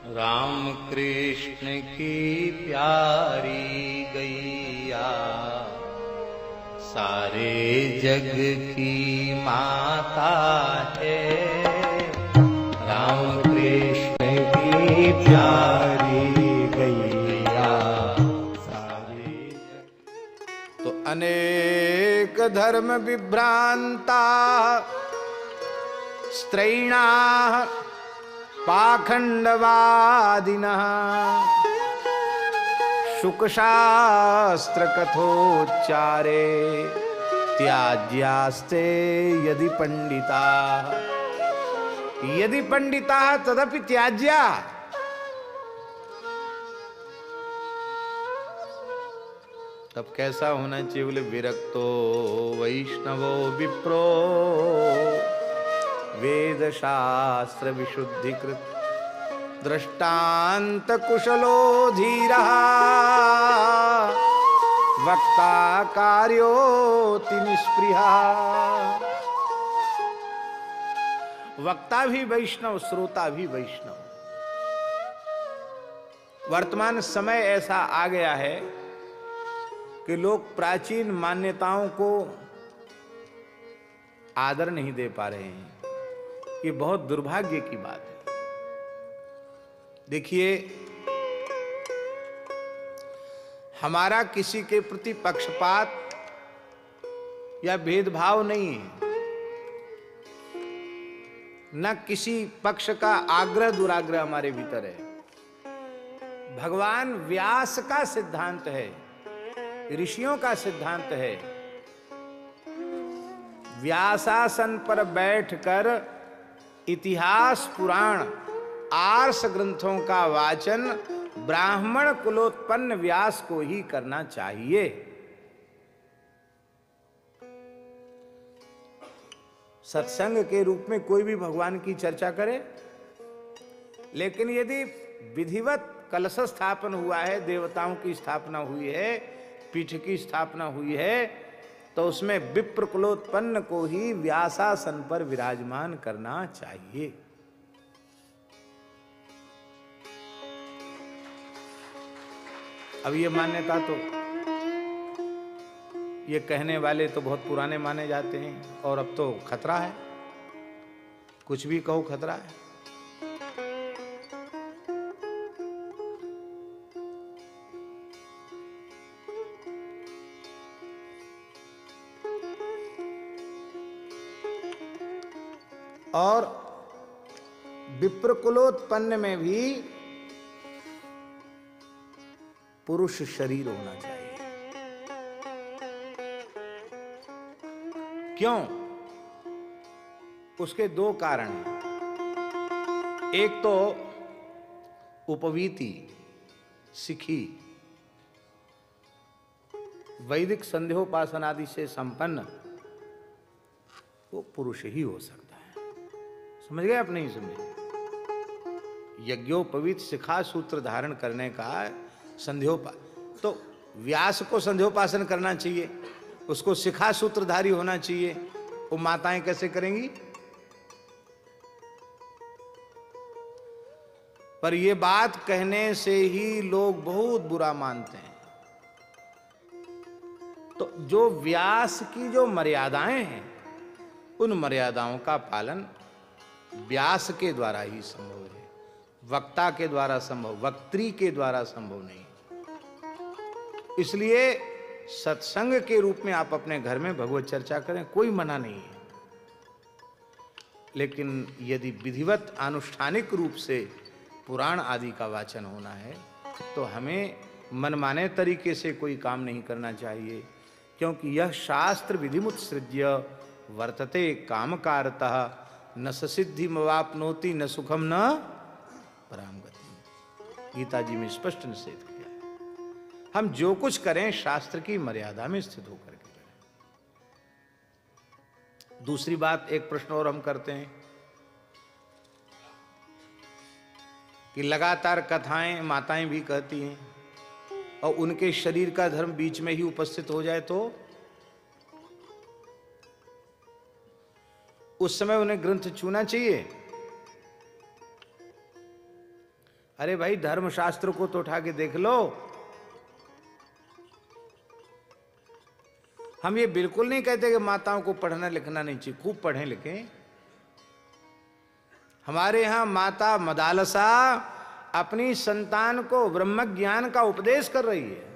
राम कृष्ण की प्यारी गैया सारे जग की माता है। राम कृष्ण की प्यारी गैया सारे जग। तो अनेक धर्म विभ्रांता स्त्रैणाः पाखंडवादिनः शुकशास्त्र कथोच्चारे त्याज्यास्ते यदि पंडिताः तदपि त्याज्या। तब कैसा होना चाहिए? बोले विरक्तो वैष्णवो विप्रो वेद शास्त्र विशुद्धिकृत दृष्टांत कुशलो धीरः वक्ता कार्योति निष्प्रियः। वक्ता भी वैष्णव, श्रोता भी वैष्णव। वर्तमान समय ऐसा आ गया है कि लोग प्राचीन मान्यताओं को आदर नहीं दे पा रहे हैं। ये बहुत दुर्भाग्य की बात है। देखिए, हमारा किसी के प्रति पक्षपात या भेदभाव नहीं है, न किसी पक्ष का आग्रह दुराग्रह हमारे भीतर है। भगवान व्यास का सिद्धांत है, ऋषियों का सिद्धांत है। व्यासासन पर बैठकर इतिहास पुराण आर्ष ग्रंथों का वाचन ब्राह्मण कुलोत्पन्न व्यास को ही करना चाहिए। सत्संग के रूप में कोई भी भगवान की चर्चा करे, लेकिन यदि विधिवत कलश स्थापन हुआ है, देवताओं की स्थापना हुई है, पीठ की स्थापना हुई है, तो उसमें विप्र कुलोत्पन्न को ही व्यासासन पर विराजमान करना चाहिए। अब ये मान्यता तो, ये कहने वाले तो बहुत पुराने माने जाते हैं, और अब तो खतरा है, कुछ भी कहो खतरा है। और विप्र कुलोत्पन्न में भी पुरुष शरीर होना चाहिए। क्यों? उसके दो कारण हैं। एक तो उपवीति, सिखी, वैदिक संध्योपासन आदि से संपन्न वो पुरुष ही हो सकता है। समझ गए आप? नहीं समझे? यज्ञोपवीत शिखा सूत्र धारण करने का तो व्यास को संध्योपासन करना चाहिए, उसको शिखा सूत्रधारी होना चाहिए। वो माताएं कैसे करेंगी? पर ये बात कहने से ही लोग बहुत बुरा मानते हैं। तो जो व्यास की जो मर्यादाएं हैं, उन मर्यादाओं का पालन व्यास के द्वारा ही संभव है, वक्ता के द्वारा संभव, वक्त्री के द्वारा संभव नहीं। इसलिए सत्संग के रूप में आप अपने घर में भगवत चर्चा करें, कोई मना नहीं है। लेकिन यदि विधिवत आनुष्ठानिक रूप से पुराण आदि का वाचन होना है, तो हमें मनमाने तरीके से कोई काम नहीं करना चाहिए, क्योंकि यह शास्त्र विधिमुत्सृज्य वर्तते कामकारतः न सिद्धि मवाप्नोति न सुखम न पराम गति। गीता जी में स्पष्ट निषेध किया है। हम जो कुछ करें शास्त्र की मर्यादा में स्थित होकर के करें। दूसरी बात, एक प्रश्न और हम करते हैं कि लगातार कथाएं माताएं भी कहती हैं, और उनके शरीर का धर्म बीच में ही उपस्थित हो जाए तो उस समय उन्हें ग्रंथ छूना चाहिए। अरे भाई, धर्मशास्त्र को तो उठा के देख लो। हम ये बिल्कुल नहीं कहते कि माताओं को पढ़ना लिखना नहीं चाहिए, खूब पढ़ें लिखें। हमारे यहां माता मदालसा अपनी संतान को ब्रह्म ज्ञान का उपदेश कर रही है,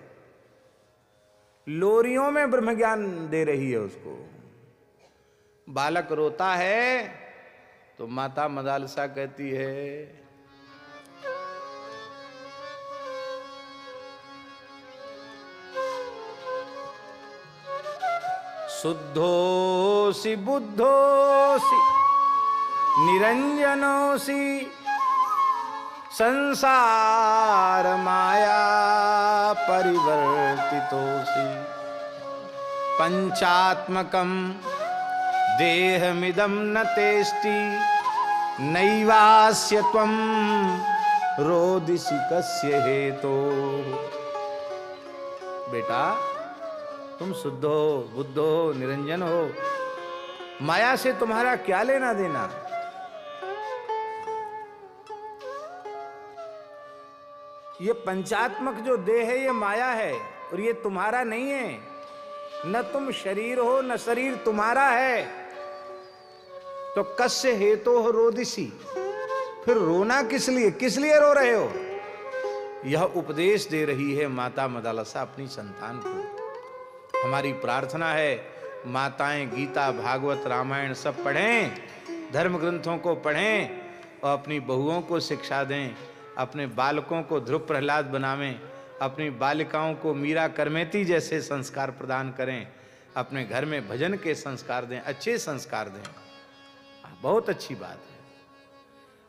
लोरियों में ब्रह्म ज्ञान दे रही है उसको। बालक रोता है तो माता मदालसा कहती है, शुद्धोसि बुद्धोसि निरंजनोसि संसार माया परिवर्तितोसि पंचात्मकं देहमिदं न तेष्टि नैवास्य त्वं रोदिसि कस्य हेतो। बेटा, तुम शुद्ध हो, बुद्ध हो, निरंजन हो, माया से तुम्हारा क्या लेना देना। ये पंचात्मक जो देह है ये माया है और ये तुम्हारा नहीं है। न तुम शरीर हो न शरीर तुम्हारा है। तो कस्य हेतो हो रोदिसी, फिर रोना किस लिए रो रहे हो। यह उपदेश दे रही है माता मदालसा अपनी संतान को। हमारी प्रार्थना है माताएं गीता भागवत रामायण सब पढ़ें, धर्म ग्रंथों को पढ़ें और अपनी बहुओं को शिक्षा दें, अपने बालकों को ध्रुव प्रहलाद बनावें, अपनी बालिकाओं को मीरा करमेती जैसे संस्कार प्रदान करें, अपने घर में भजन के संस्कार दें, अच्छे संस्कार दें। बहुत अच्छी बात है।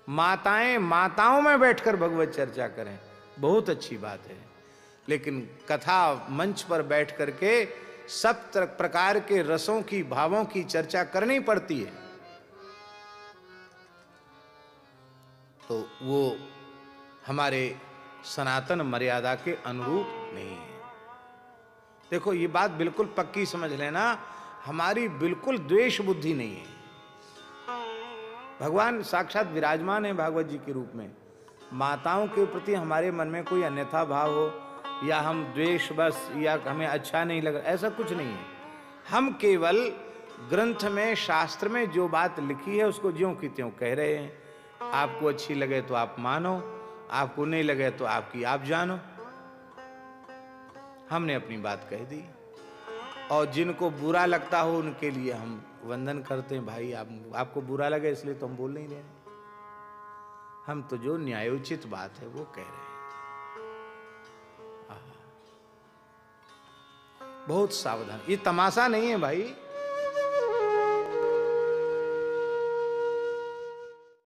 माताएं माताओं में बैठकर भगवत चर्चा करें, बहुत अच्छी बात है। लेकिन कथा मंच पर बैठ करके सब प्रकार के रसों की भावों की चर्चा करनी पड़ती है, तो वो हमारे सनातन मर्यादा के अनुरूप नहीं है। देखो, ये बात बिल्कुल पक्की समझ लेना, हमारी बिल्कुल द्वेष बुद्धि नहीं है। भगवान साक्षात विराजमान है भागवत जी के रूप में। माताओं के प्रति हमारे मन में कोई अन्यथा भाव हो या हम द्वेष बस या हमें अच्छा नहीं लग, ऐसा कुछ नहीं है। हम केवल ग्रंथ में शास्त्र में जो बात लिखी है उसको ज्यों की त्यों कह रहे हैं। आपको अच्छी लगे तो आप मानो, आपको नहीं लगे तो आपकी आप जानो। हमने अपनी बात कह दी और जिनको बुरा लगता हो उनके लिए हम वंदन करते हैं। भाई, आपको बुरा लगे इसलिए तो हम बोल नहीं रहे, हम तो जो न्यायोचित बात है वो कह रहे हैं। बहुत सावधान, ये तमाशा नहीं है भाई।